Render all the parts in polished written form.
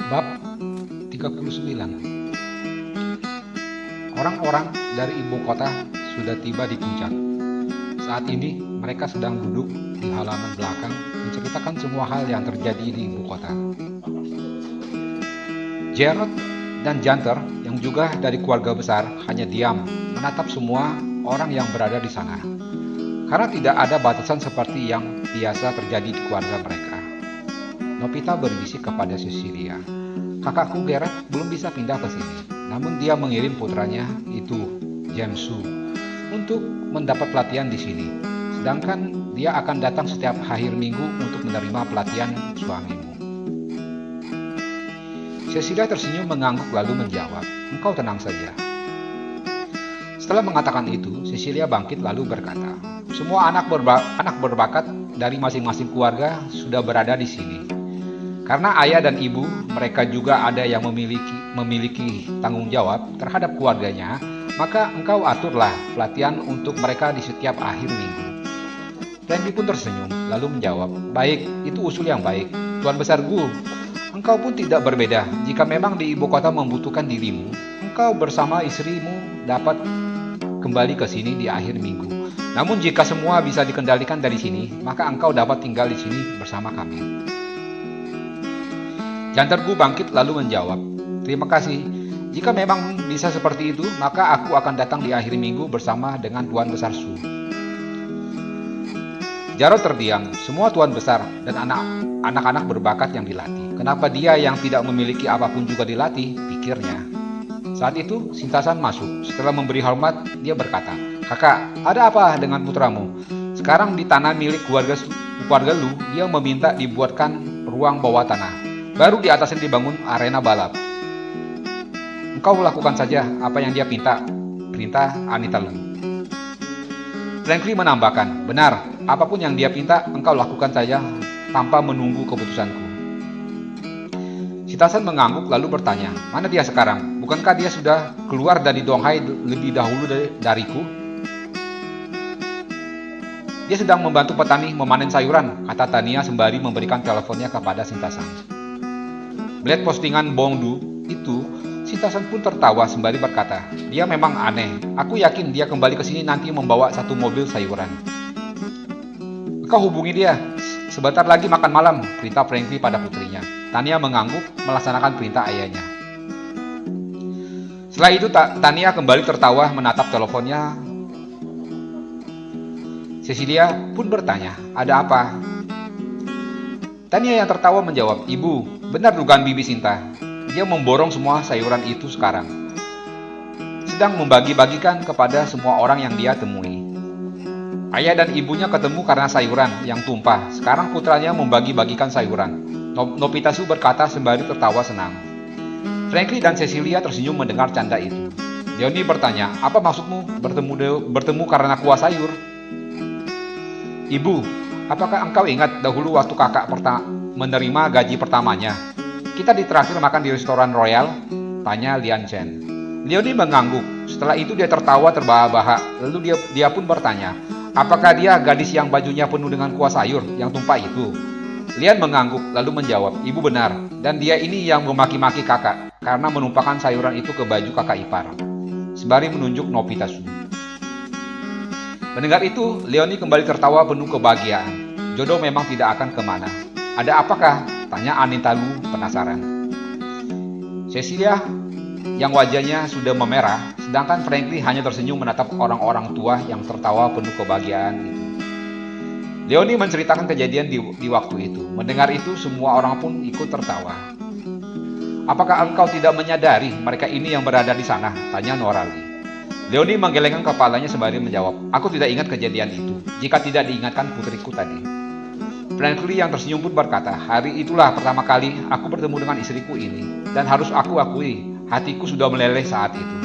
Bab 39. Orang-orang dari ibu kota sudah tiba di puncak. Saat ini mereka sedang duduk di halaman belakang menceritakan semua hal yang terjadi di ibu kota. Gerard dan Janter yang juga dari keluarga besar hanya diam menatap semua orang yang berada di sana. Karena tidak ada batasan seperti yang biasa terjadi di keluarga mereka. Nobita berbisik kepada Cecilia. Kakakku Gerard belum bisa pindah ke sini, namun dia mengirim putranya itu, James Su, untuk mendapat pelatihan di sini. Sedangkan dia akan datang setiap akhir minggu untuk menerima pelatihan suamimu. Cecilia tersenyum mengangguk lalu menjawab, "Engkau tenang saja." Setelah mengatakan itu, Cecilia bangkit lalu berkata, "Semua anak berbakat dari masing-masing keluarga sudah berada di sini. Karena ayah dan ibu mereka juga ada yang memiliki tanggung jawab terhadap keluarganya, maka engkau aturlah pelatihan untuk mereka di setiap akhir minggu." Randy pun tersenyum, lalu menjawab, "Baik, itu usul yang baik. Tuan Besar Gu, engkau pun tidak berbeda. Jika memang di ibu kota membutuhkan dirimu, engkau bersama istrimu dapat kembali ke sini di akhir minggu. Namun jika semua bisa dikendalikan dari sini, maka engkau dapat tinggal di sini bersama kami." Janterku bangkit lalu menjawab, "Terima kasih. Jika memang bisa seperti itu, maka aku akan datang di akhir minggu bersama dengan Tuan Besar Su." Jarod terdiam. Semua tuan besar dan anak-anak berbakat yang dilatih. Kenapa dia yang tidak memiliki apapun juga dilatih, pikirnya. Saat itu, Sintasan masuk. Setelah memberi hormat, dia berkata, "Kakak, ada apa dengan putramu? Sekarang di tanah milik keluarga lu, dia meminta dibuatkan ruang bawah tanah. Baru di atasnya dibangun arena balap. Engkau lakukan saja apa yang dia perintah Anita Lu." Franklin menambahkan, "Benar, apapun yang dia pinta, engkau lakukan saja tanpa menunggu keputusanku." Sitasan mengangguk lalu bertanya, "Mana dia sekarang? Bukankah dia sudah keluar dari Donghai lebih dahulu dariku?" "Dia sedang membantu petani memanen sayuran," kata Tania sembari memberikan teleponnya kepada Sintasan. Melihat postingan Bongdu itu, Sintasan pun tertawa sembari berkata, "Dia memang aneh. Aku yakin dia kembali ke sini nanti membawa satu mobil sayuran." "Engkau hubungi dia. Sebentar lagi makan malam," perintah Frankie pada putrinya. Tania mengangguk melaksanakan perintah ayahnya. Setelah itu Tania kembali tertawa menatap teleponnya. Cecilia pun bertanya, "Ada apa?" Tania yang tertawa menjawab, "Ibu, benar dugaan Bibi Sinta. Dia memborong semua sayuran itu sekarang. Sedang membagi-bagikan kepada semua orang yang dia temui. Ayah dan ibunya ketemu karena sayuran yang tumpah. Sekarang putranya membagi-bagikan sayuran." Nobitasu berkata sembari tertawa senang. Frankie dan Cecilia tersenyum mendengar canda itu. Leonie bertanya, "Apa maksudmu bertemu karena kuah sayur?" "Ibu, apakah engkau ingat dahulu waktu kakak menerima gaji pertamanya? Kita ditraktir makan di restoran Royal?" tanya Lian Chen. Leonie mengangguk. Setelah itu dia tertawa terbahak-bahak. Lalu dia pun bertanya, "Apakah dia gadis yang bajunya penuh dengan kuah sayur yang tumpah itu?" Lian mengangguk lalu menjawab, "Ibu benar. Dan dia ini yang memaki-maki kakak karena menumpahkan sayuran itu ke baju kakak ipar." Sembari menunjuk Nobitasu. Mendengar itu, Leonie kembali tertawa penuh kebahagiaan. Jodoh memang tidak akan kemana. "Ada apakah?" tanya Anita Lu penasaran. Cecilia yang wajahnya sudah memerah, sedangkan Franklin hanya tersenyum menatap orang-orang tua yang tertawa penuh kebahagiaan itu. Leonie menceritakan kejadian di waktu itu. Mendengar itu, semua orang pun ikut tertawa. "Apakah engkau tidak menyadari mereka ini yang berada di sana?" tanya Norali. Leonie menggelengkan kepalanya sembari menjawab, "Aku tidak ingat kejadian itu, jika tidak diingatkan putriku tadi." Franklin yang tersenyum pun berkata, "Hari itulah pertama kali aku bertemu dengan istriku ini, dan harus aku akui, hatiku sudah meleleh saat itu."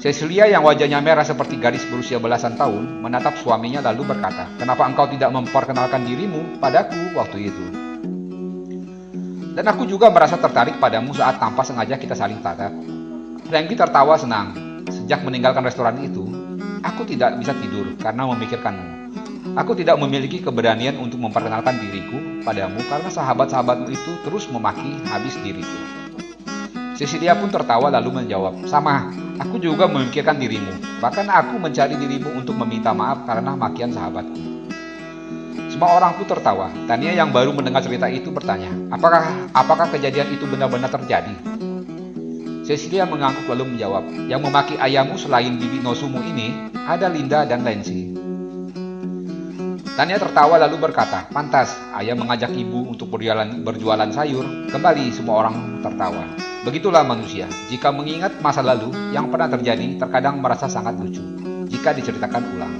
Cecilia yang wajahnya merah seperti gadis berusia belasan tahun, menatap suaminya lalu berkata, "Kenapa engkau tidak memperkenalkan dirimu padaku waktu itu? Dan aku juga merasa tertarik padamu saat tanpa sengaja kita saling tatap." Frankie tertawa senang. "Sejak meninggalkan restoran itu, aku tidak bisa tidur karena memikirkanmu. Aku tidak memiliki keberanian untuk memperkenalkan diriku padamu karena sahabat-sahabatmu itu terus memaki habis diriku. Cecilia pun tertawa lalu menjawab, sama, aku juga memikirkan dirimu. Bahkan aku mencari dirimu untuk meminta maaf karena makian sahabatku. Semua orang pun tertawa. Tania yang baru mendengar cerita itu bertanya, apakah kejadian itu benar-benar terjadi? Cecilia mengangguk lalu menjawab, yang memaki ayahmu selain Bibi Nosumu ini, ada Linda dan Nancy. Tania tertawa lalu berkata, pantas, ayah mengajak ibu untuk berjualan sayur. Kembali semua orang tertawa. Begitulah manusia, jika mengingat masa lalu yang pernah terjadi, terkadang merasa sangat lucu jika diceritakan ulang.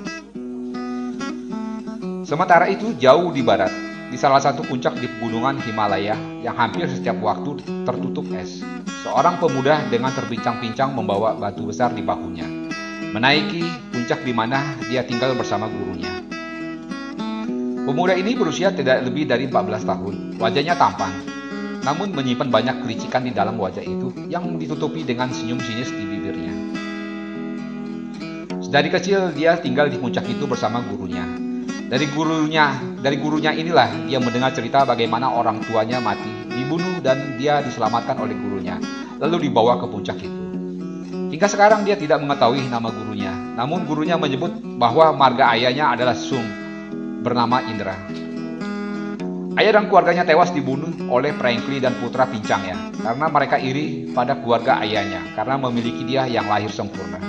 Sementara itu, jauh di barat, di salah satu puncak di pegunungan Himalaya yang hampir setiap waktu tertutup es, seorang pemuda dengan terpincang-pincang membawa batu besar di bahunya, menaiki puncak di mana dia tinggal bersama gurunya. Pemuda ini berusia tidak lebih dari 14 tahun, wajahnya tampan, namun menyimpan banyak kelicikan di dalam wajah itu yang ditutupi dengan senyum sinis di bibirnya. Dari kecil dia tinggal di puncak itu bersama gurunya. Dari gurunya inilah dia mendengar cerita bagaimana orang tuanya mati, dibunuh dan dia diselamatkan oleh gurunya, lalu dibawa ke puncak itu. Hingga sekarang dia tidak mengetahui nama gurunya, namun gurunya menyebut bahwa marga ayahnya adalah Sung, bernama Indra. Ayah dan keluarganya tewas dibunuh oleh Frankly dan putra pincangnya karena mereka iri pada keluarga ayahnya karena memiliki dia yang lahir sempurna.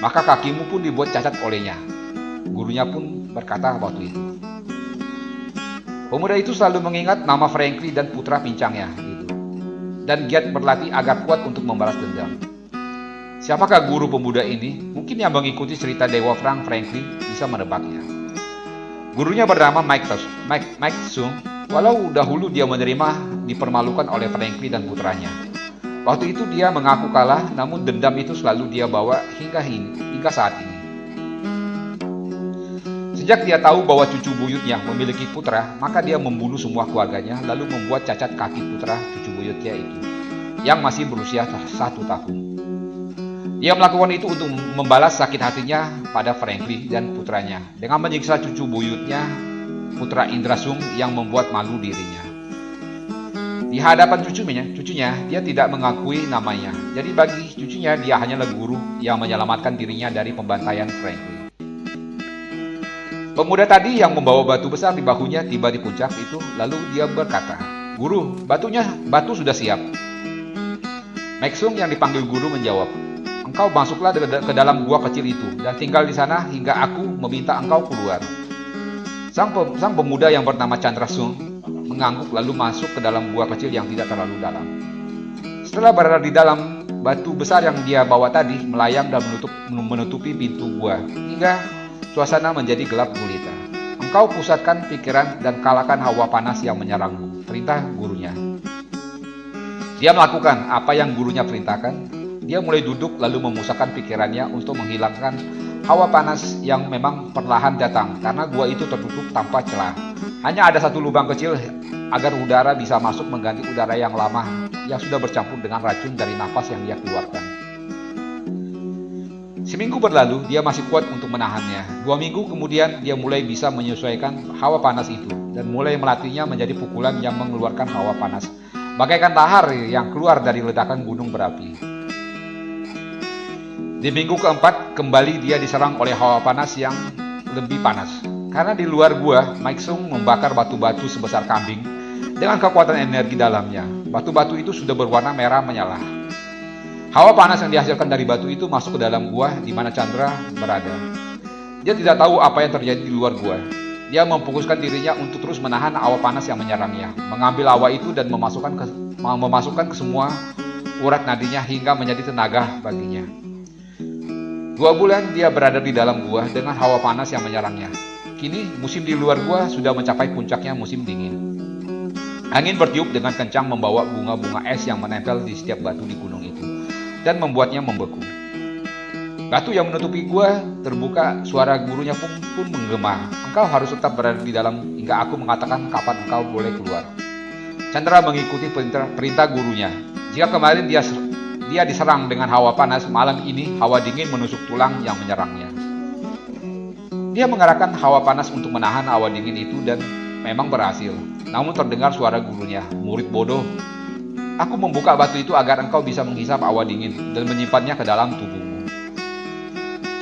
Maka kakimu pun dibuat cacat olehnya. Gurunya pun berkata waktu itu. Pemuda itu selalu mengingat nama Frankly dan putra pincangnya gitu, dan giat berlatih agar kuat untuk membalas dendam. Siapakah guru pemuda ini? Mungkin yang mengikuti cerita Dewa Frankly bisa menebaknya. Gurunya bernama Mike Sung. Walau dahulu dia menerima dipermalukan oleh Frankly dan putranya. Waktu itu dia mengaku kalah, namun dendam itu selalu dia bawa hingga saat ini. Sejak dia tahu bahwa cucu buyutnya memiliki putra, maka dia membunuh semua keluarganya lalu membuat cacat kaki putra cucu buyutnya itu, yang masih berusia 1 tahun. Dia melakukan itu untuk membalas sakit hatinya pada Frankly dan putranya dengan menyiksa cucu buyutnya, putra Indrasung yang membuat malu dirinya. Di hadapan cucunya, dia tidak mengakui namanya. Jadi bagi cucunya, dia hanyalah guru yang menyelamatkan dirinya dari pembantaian Frankly. Pemuda tadi yang membawa batu besar di bahunya tiba di puncak itu, lalu dia berkata, "Guru, batu sudah siap." Maksung yang dipanggil guru menjawab, "Engkau masuklah ke dalam gua kecil itu dan tinggal di sana hingga aku meminta engkau keluar." Sang pemuda yang bernama Chandra Sung mengangguk lalu masuk ke dalam gua kecil yang tidak terlalu dalam. Setelah berada di dalam, batu besar yang dia bawa tadi melayang dan menutupi pintu gua hingga suasana menjadi gelap gulita. "Engkau pusatkan pikiran dan kalahkan hawa panas yang menyerangmu," perintah gurunya. Dia melakukan apa yang gurunya perintahkan. Dia mulai duduk lalu memusatkan pikirannya untuk menghilangkan hawa panas yang memang perlahan datang karena gua itu tertutup tanpa celah. Hanya ada satu lubang kecil agar udara bisa masuk mengganti udara yang lama yang sudah bercampur dengan racun dari napas yang dia keluarkan. Seminggu berlalu, dia masih kuat untuk menahannya. 2 minggu kemudian, dia mulai bisa menyesuaikan hawa panas itu dan mulai melatihnya menjadi pukulan yang mengeluarkan hawa panas, bagaikan lahar yang keluar dari ledakan gunung berapi. Di minggu keempat, kembali dia diserang oleh hawa panas yang lebih panas. Karena di luar gua, Mike Sung membakar batu-batu sebesar kambing dengan kekuatan energi dalamnya. Batu-batu itu sudah berwarna merah menyala. Hawa panas yang dihasilkan dari batu itu masuk ke dalam gua di mana Chandra berada. Dia tidak tahu apa yang terjadi di luar gua. Dia memfokuskan dirinya untuk terus menahan hawa panas yang menyerangnya, mengambil hawa itu dan memasukkan ke semua urat nadinya hingga menjadi tenaga baginya. 2 bulan dia berada di dalam gua dengan hawa panas yang menyerangnya. Kini musim di luar gua sudah mencapai puncaknya musim dingin. Angin bertiup dengan kencang membawa bunga-bunga es yang menempel di setiap batu di gunung itu dan membuatnya membeku. Batu yang menutupi gua terbuka, suara gurunya pun menggema. "Engkau harus tetap berada di dalam hingga aku mengatakan kapan engkau boleh keluar." Chandra mengikuti perintah gurunya. Jika kemarin dia diserang dengan hawa panas, malam ini hawa dingin menusuk tulang yang menyerangnya. Dia mengerahkan hawa panas untuk menahan hawa dingin itu dan memang berhasil. Namun terdengar suara gurunya, "Murid bodoh, aku membuka batu itu agar engkau bisa menghisap hawa dingin dan menyimpannya ke dalam tubuhmu."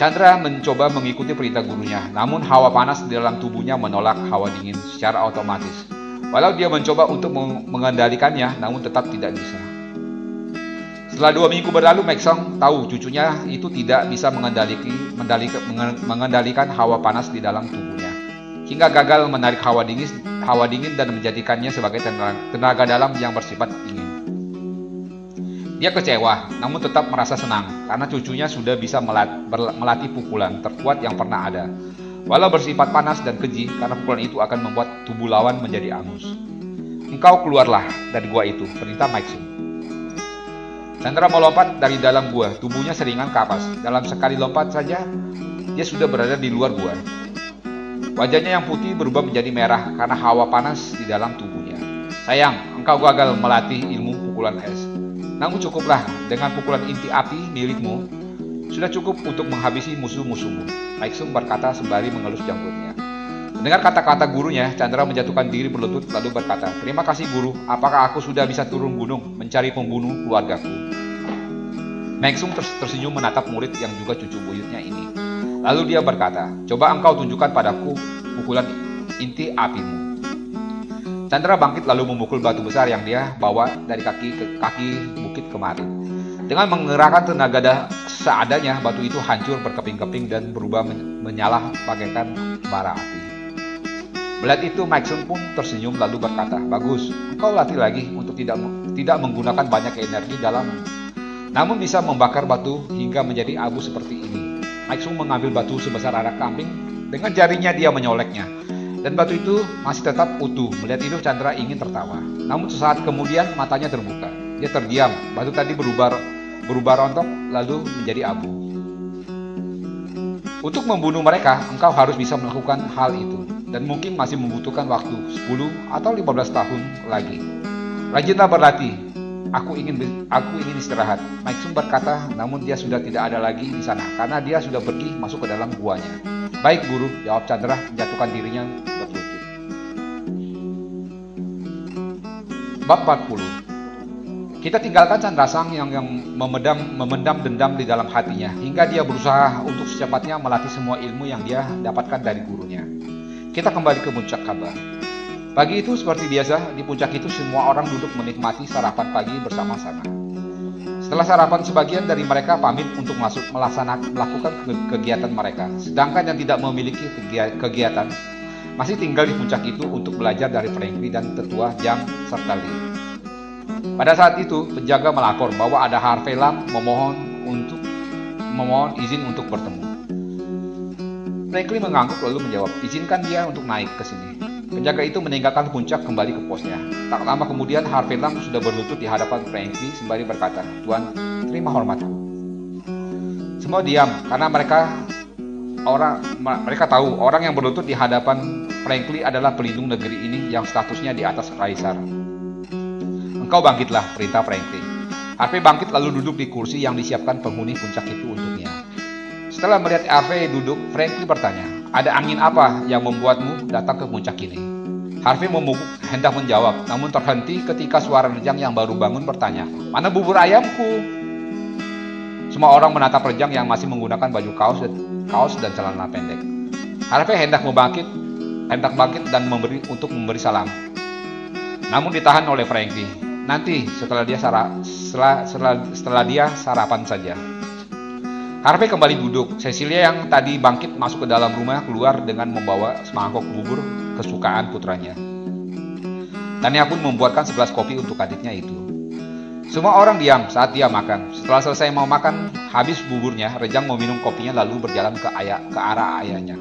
Chandra mencoba mengikuti perintah gurunya, namun hawa panas di dalam tubuhnya menolak hawa dingin secara otomatis. Walau dia mencoba untuk mengendalikannya, namun tetap tidak bisa. Setelah 2 minggu berlalu, Maxong tahu cucunya itu tidak bisa mengendalikan hawa panas di dalam tubuhnya, hingga gagal menarik hawa dingin dan menjadikannya sebagai tenaga dalam yang bersifat dingin. Dia kecewa, namun tetap merasa senang karena cucunya sudah bisa melatih pukulan terkuat yang pernah ada. Walau bersifat panas dan keji, karena pukulan itu akan membuat tubuh lawan menjadi angus. "Engkau keluarlah dari gua itu," perintah Maxong. Chandra melompat dari dalam gua, tubuhnya seringan kapas. Dalam sekali lompat saja, dia sudah berada di luar gua. Wajahnya yang putih berubah menjadi merah karena hawa panas di dalam tubuhnya. "Sayang, engkau gagal melatih ilmu pukulan es. Namun cukuplah dengan pukulan inti api milikmu. Sudah cukup untuk menghabisi musuh-musuhmu," Maxong berkata sembari mengelus janggutnya. Mendengar kata-kata gurunya, Chandra menjatuhkan diri berlutut lalu berkata, "Terima kasih guru, apakah aku sudah bisa turun gunung mencari pembunuh keluargaku?" Maxong tersenyum menatap murid yang juga cucu buyutnya ini. Lalu dia berkata, "Coba engkau tunjukkan padaku pukulan inti apimu." Chandra bangkit lalu memukul batu besar yang dia bawa dari kaki bukit kemarin. Dengan mengerahkan tenaga seadanya, batu itu hancur berkeping-keping dan berubah menyala bagaikan bara api. Melihat itu, Maxong pun tersenyum lalu berkata, "Bagus, engkau latih lagi untuk tidak menggunakan banyak energi dalam, namun bisa membakar batu hingga menjadi abu seperti ini." Maxong mengambil batu sebesar anak kambing, dengan jarinya dia menyoleknya, dan batu itu masih tetap utuh. Melihat itu, Chandra ingin tertawa, namun sesaat kemudian matanya terbuka. Dia terdiam, batu tadi berubah rontok lalu menjadi abu. "Untuk membunuh mereka, engkau harus bisa melakukan hal itu, dan mungkin masih membutuhkan waktu 10 atau 15 tahun lagi. Rajinlah berlatih. Aku ingin istirahat," Maxong berkata, namun dia sudah tidak ada lagi di sana karena dia sudah pergi masuk ke dalam guanya. "Baik guru," jawab Chandra menjatuhkan dirinya berlutut. Bab 40. Kita tinggalkan Chandra Sang yang memendam dendam di dalam hatinya hingga dia berusaha untuk secepatnya melatih semua ilmu yang dia dapatkan dari gurunya. Kita kembali ke puncak Kaba. Pagi itu seperti biasa, di puncak itu semua orang duduk menikmati sarapan pagi bersama-sama. Setelah sarapan, sebagian dari mereka pamit untuk melakukan kegiatan mereka, sedangkan yang tidak memiliki kegiatan masih tinggal di puncak itu untuk belajar dari Franklin dan tetua Jang serta Lee. Pada saat itu, penjaga melapor bahwa ada Harvey Lam memohon izin untuk bertemu. Franklin mengangguk lalu menjawab, "Izinkan dia untuk naik ke sini." Penjaga itu meninggalkan puncak kembali ke posnya. Tak lama kemudian, Harvey Lam sudah berlutut di hadapan Franklin sembari berkata, "Tuan, terima hormatku." Semua diam karena mereka tahu orang yang berlutut di hadapan Franklin adalah pelindung negeri ini yang statusnya di atas kaisar. "Engkau bangkitlah," perintah Franklin. Harvey bangkit lalu duduk di kursi yang disiapkan penghuni puncak itu untuknya. Setelah melihat Harvey duduk, Franklin bertanya, "Ada angin apa yang membuatmu datang ke puncak ini?" Harvey memungkuk hendak menjawab, namun terhenti ketika suara Rejang yang baru bangun bertanya, "Mana bubur ayamku?" Semua orang menatap Rejang yang masih menggunakan baju kaos dan celana pendek. Harvey hendak bangkit dan memberi salam, namun ditahan oleh Franklin. "Nanti setelah dia sarapan saja." Harvey kembali duduk. Cecilia yang tadi bangkit masuk ke dalam rumah keluar dengan membawa semangkok bubur kesukaan putranya. Tania pun membuatkan 11 kopi untuk adiknya itu. Semua orang diam saat dia makan. Setelah selesai mau makan, habis buburnya, Rejang meminum kopinya lalu berjalan ke arah ayahnya.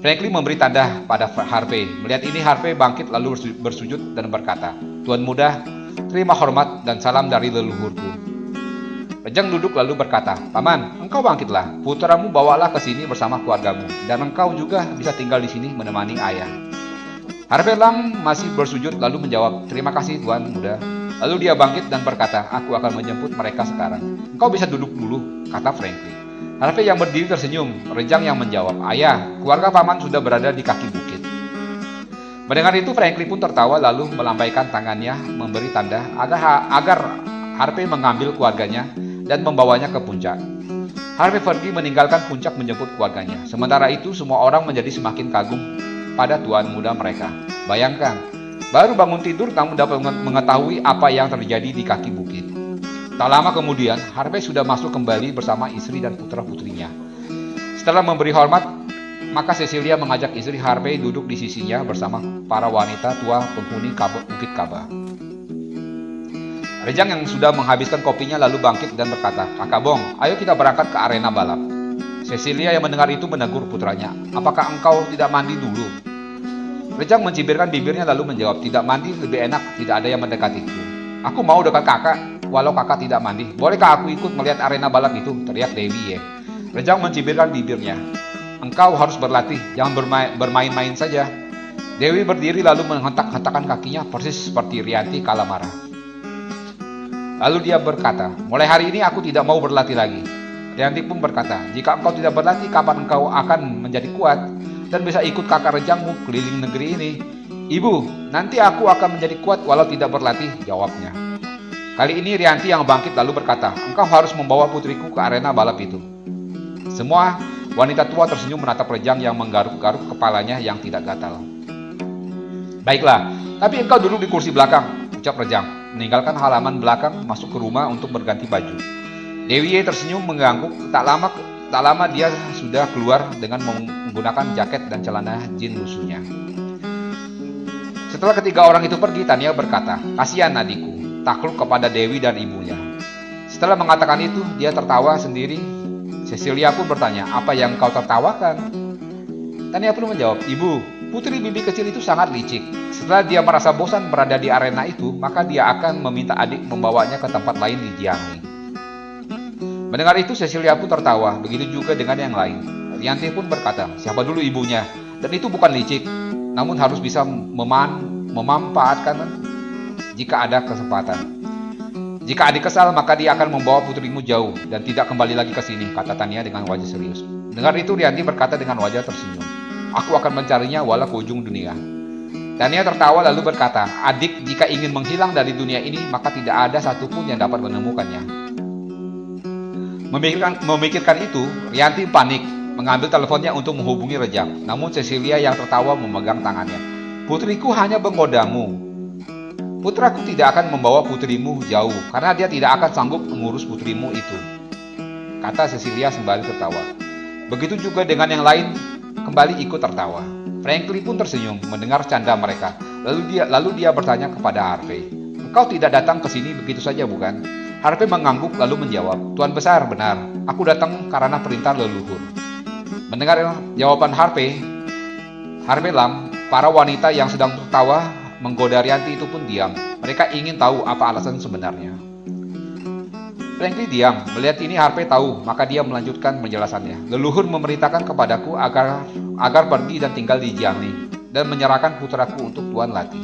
Franklin memberi tanda pada Harvey. Melihat ini, Harvey bangkit lalu bersujud dan berkata, "Tuan muda, terima hormat dan salam dari leluhurku." Rejang duduk lalu berkata, "Paman, engkau bangkitlah. Putramu bawalah ke sini bersama keluargamu, dan engkau juga bisa tinggal di sini menemani ayah." Harvey Lam masih bersujud lalu menjawab, "Terima kasih tuan muda." Lalu dia bangkit dan berkata, "Aku akan menjemput mereka sekarang." "Engkau bisa duduk dulu," kata Franklin. Harvey yang berdiri tersenyum, Rejang yang menjawab, "Ayah, keluarga paman sudah berada di kaki bukit." Mendengar itu, Franklin pun tertawa lalu melambaikan tangannya memberi tanda agar Harvey mengambil keluarganya dan membawanya ke puncak. Harvey pergi meninggalkan puncak menjemput keluarganya. Sementara itu, semua orang menjadi semakin kagum pada tuan muda mereka. Bayangkan, baru bangun tidur kamu dapat mengetahui apa yang terjadi di kaki bukit. Tak lama kemudian, Harvey sudah masuk kembali bersama istri dan putra-putrinya. Setelah memberi hormat, maka Cecilia mengajak istri Harvey duduk di sisinya bersama para wanita tua penghuni Bukit Kaba. Rejang yang sudah menghabiskan kopinya lalu bangkit dan berkata, "Kakak Bong, ayo kita berangkat ke arena balap." Cecilia yang mendengar itu menegur putranya, "Apakah engkau tidak mandi dulu?" Rejang mencibirkan bibirnya lalu menjawab, "Tidak mandi lebih enak, tidak ada yang mendekatiku." "Aku mau dekat kakak, walau kakak tidak mandi. Bolehkah aku ikut melihat arena balap itu?" teriak Dewi. Rejang mencibirkan bibirnya, "Engkau harus berlatih, jangan bermain-main saja." Dewi berdiri lalu menghentak-hentakan kakinya persis seperti Rianti kala marah. Lalu dia berkata, "Mulai hari ini aku tidak mau berlatih lagi." Rianti pun berkata, "Jika engkau tidak berlatih, kapan engkau akan menjadi kuat dan bisa ikut kakak Rejangmu keliling negeri ini?" "Ibu, nanti aku akan menjadi kuat walau tidak berlatih," jawabnya. Kali ini Rianti yang bangkit lalu berkata, "Engkau harus membawa putriku ke arena balap itu." Semua wanita tua tersenyum menatap Rejang yang menggaruk-garuk kepalanya yang tidak gatal. "Baiklah, tapi engkau duduk di kursi belakang," ucap Rejang, meninggalkan halaman belakang masuk ke rumah untuk berganti baju. Dewi tersenyum mengangguk. Tak lama dia sudah keluar dengan menggunakan jaket dan celana jin lusuhnya. Setelah ketiga orang itu pergi, Tania berkata, "Kasihan adikku, takluk kepada Dewi dan ibunya." Setelah mengatakan itu, dia tertawa sendiri. Cecilia pun bertanya, "Apa yang kau tertawakan?" Tania pun menjawab, "Ibu, putri bibi kecil itu sangat licik. Setelah dia merasa bosan berada di arena itu, maka dia akan meminta adik membawanya ke tempat lain di Jiangling." Mendengar itu, Cecilia pun tertawa, begitu juga dengan yang lain. Rianti pun berkata, "Siapa dulu ibunya? Dan itu bukan licik, namun harus bisa memanfaatkan jika ada kesempatan. Jika adik kesal, maka dia akan membawa putrimu jauh dan tidak kembali lagi ke sini," kata Tania dengan wajah serius. Dengar itu, Rianti berkata dengan wajah tersenyum, "Aku akan mencarinya walau ke ujung dunia." Tania tertawa lalu berkata, "Adik, jika ingin menghilang dari dunia ini, maka tidak ada satupun yang dapat menemukannya." Memikirkan itu, Rianti panik, mengambil teleponnya untuk menghubungi Rejang. Namun Cecilia yang tertawa memegang tangannya. "Putriku hanya menggodamu. Putraku tidak akan membawa putrimu jauh, karena dia tidak akan sanggup mengurus putrimu itu," kata Cecilia sembari tertawa. Begitu juga dengan yang lain kembali ikut tertawa. Franklin pun tersenyum mendengar canda mereka. Lalu dia bertanya kepada Harvey, "Engkau tidak datang ke sini begitu saja, bukan?" Harvey mengangguk lalu menjawab, "Tuan besar, benar. Aku datang karena perintah leluhur." Mendengar jawaban Harvey Lam, para wanita yang sedang tertawa menggoda Rianti itu pun diam. Mereka ingin tahu apa alasan sebenarnya. Franklin diam. Melihat ini Harvey tahu, maka dia melanjutkan penjelasannya. "Leluhur memerintahkan kepadaku agar pergi dan tinggal di Jiangling dan menyerahkan putraku untuk Tuan latih."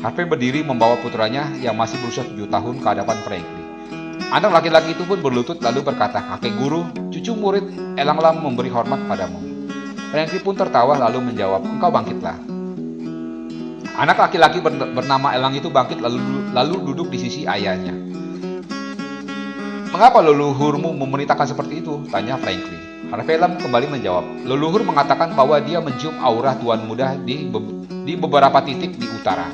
Harvey berdiri membawa putranya yang masih berusia 7 tahun ke hadapan Franklin. Anak laki-laki itu pun berlutut lalu berkata, "Kakek guru, cucu murid Elang Lam memberi hormat padamu." Franklin pun tertawa lalu menjawab, "Engkau bangkitlah." Anak laki-laki bernama Elang itu bangkit lalu duduk di sisi ayahnya. "Mengapa leluhurmu memerintahkan seperti itu?" tanya Franklin. Harvey Lam kembali menjawab, "Leluhur mengatakan bahwa dia mencium aura tuan muda di beberapa titik di utara,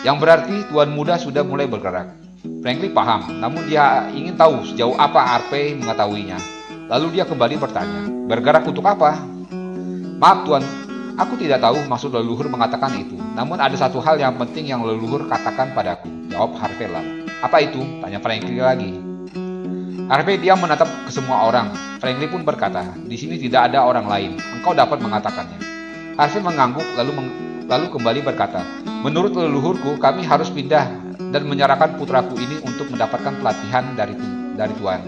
yang berarti tuan muda sudah mulai bergerak." Franklin paham, namun dia ingin tahu sejauh apa Harvey mengetahuinya. Lalu dia kembali bertanya, "Bergerak untuk apa?" "Maaf tuan, aku tidak tahu maksud leluhur mengatakan itu. Namun ada satu hal yang penting yang leluhur katakan padaku," jawab Harvey Lam. "Apa itu?" tanya Franklin lagi. Harvey diam menatap ke semua orang. Franklin pun berkata, "Di sini tidak ada orang lain. Engkau dapat mengatakannya." Harvey mengangguk lalu kembali berkata, "Menurut leluhurku, kami harus pindah dan menyerahkan putraku ini untuk mendapatkan pelatihan dari Tuan,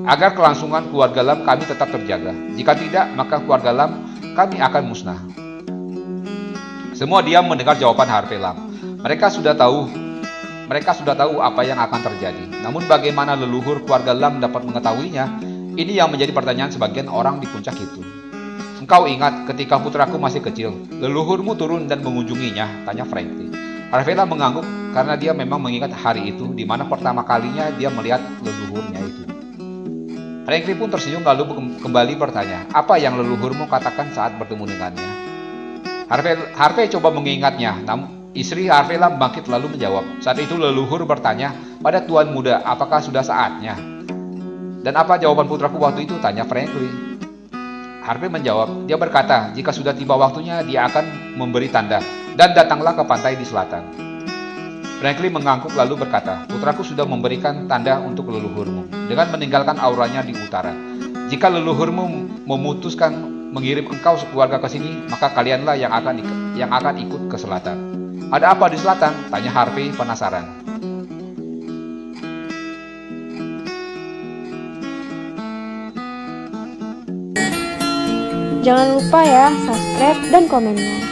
agar kelangsungan keluarga Lam kami tetap terjaga. Jika tidak, maka keluarga Lam kami akan musnah." Semua diam mendengar jawaban Harvey Lam. Mereka sudah tahu apa yang akan terjadi. Namun bagaimana leluhur keluarga Lam dapat mengetahuinya? Ini yang menjadi pertanyaan sebagian orang di puncak itu. Engkau ingat ketika putraku masih kecil, leluhurmu turun dan mengunjunginya, tanya Franklin. Arvela mengangguk karena dia memang mengingat hari itu di mana pertama kalinya dia melihat leluhurnya itu. Franklin pun tersenyum lalu kembali bertanya, apa yang leluhurmu katakan saat bertemu dengannya? Harvey coba mengingatnya, namun istri Arvela bangkit lalu menjawab. Saat itu leluhur bertanya, pada tuan muda, apakah sudah saatnya? Dan apa jawaban putraku waktu itu? Tanya Franklin. Harvey menjawab, dia berkata, jika sudah tiba waktunya, dia akan memberi tanda, dan datanglah ke pantai di selatan. Franklin mengangguk lalu berkata, putraku sudah memberikan tanda untuk leluhurmu, dengan meninggalkan auranya di utara. Jika leluhurmu memutuskan mengirim engkau sekeluarga ke sini, maka kalianlah yang akan ikut ke selatan. Ada apa di selatan? Tanya Harvey penasaran. Jangan lupa ya, subscribe dan komennya.